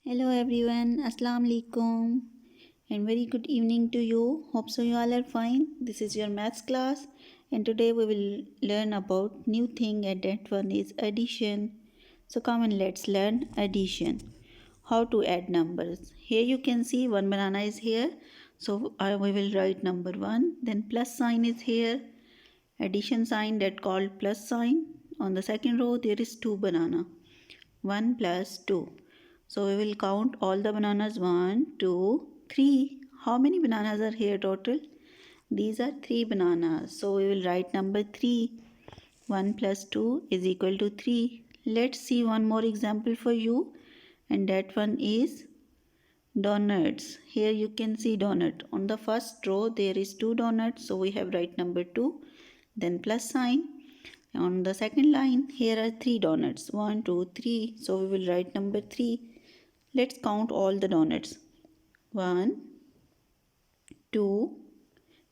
Hello everyone, Assalamu alaikum, and very good evening to you. Hope so you all are fine. This is your maths class, and today we will learn about new thing, and that one is addition. So come and let's learn addition. How to add numbers. Here you can see one banana is here, so we will write number 1. Then plus sign is here, addition sign that called plus sign. On the second row there is 2 banana. 1 plus 2. So we will count all the bananas 1, 2, 3. How many bananas are here total? These are 3 bananas. So we will write number 3. 1 plus 2 is equal to 3. Let's see one more example for you. And that one is donuts. Here you can see donut. On the first row there is 2 donuts. So we have write number 2. Then plus sign. On the second line, here are 3 donuts. 1, 2, 3. So we will write number 3. Let's count all the donuts. 1, 2,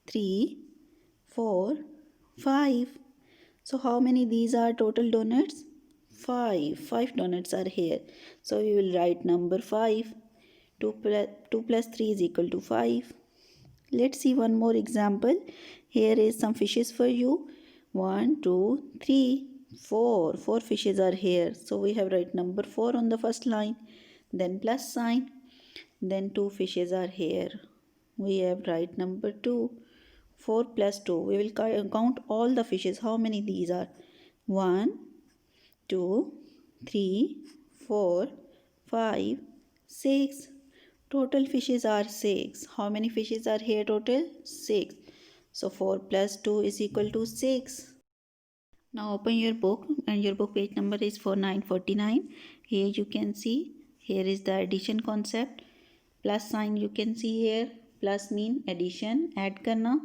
3, 4, 5. So how many these are total donuts? 5. 5 donuts are here. So we will write number 5. 2 plus 3 is equal to 5. Let's see one more example. Here is some fishes for you. 1, 2, 3, 4. 4 fishes are here. So we have write number 4 on the first line. Then plus sign. Then 2 fishes are here. We have write number 2. 4 plus 2. We will count all the fishes. How many these are? 1, 2, 3, 4, 5, 6. Total fishes are 6. How many fishes are here total? 6. So 4 plus 2 is equal to 6. Now open your book, and your book page number is 4949. Here you can see, here is the addition concept. Plus sign you can see here. Plus mean addition, add karna.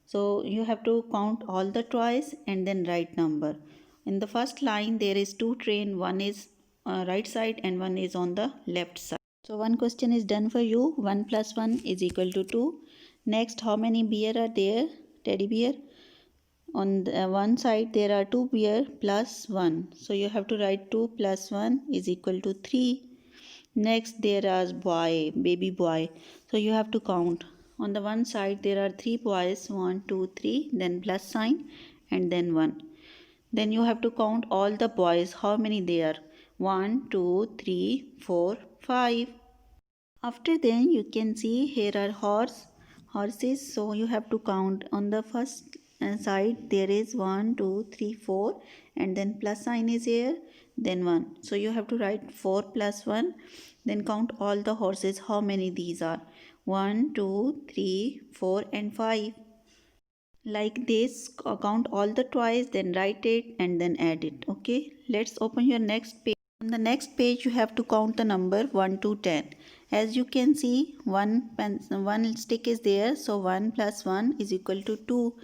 So you have to count all the twice and then write number. In the first line there is 2 train, one is right side and one is on the left side. So one question is done for you. 1 plus 1 is equal to 2. Next, how many bear are there? Teddy bear. On the one side there are 2 bear plus 1. So you have to write 2 plus 1 is equal to 3. Next there is boy, baby boy. So you have to count. On the one side there are 3 boys. 1, 2, 3. Then plus sign and then 1. Then you have to count all the boys. How many there? 1, 2, 3, 4, 5. After then you can see here are horses. So you have to count. On the first side there is 1, 2, 3, 4, and then plus sign is here, then 1. So you have to write 4 plus 1. Then count all the horses. How many these are? 1, 2, 3, 4, and 5. Like this, count all the twice, then write it and then add it. Okay, let's open your next page. On the next page you have to count the number 1 to 10. As you can see, one stick is there, so 1 plus 1 is equal to 2.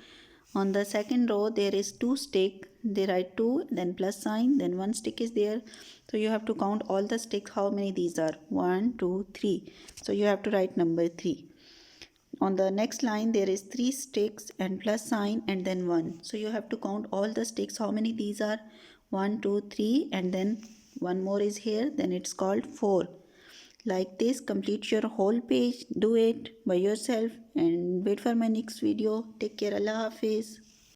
On the second row there is 2 stick. They write 2, then plus sign, then 1 stick is there. So you have to count all the sticks. How many these are? 1, 2, 3. So you have to write number 3. On the next line there is 3 sticks and plus sign and then 1. So you have to count all the sticks. How many these are? 1, 2, 3, and then one more is here. Then it's called 4. Like this, complete your whole page. Do it by yourself and wait for my next video. Take care. Allah Hafiz.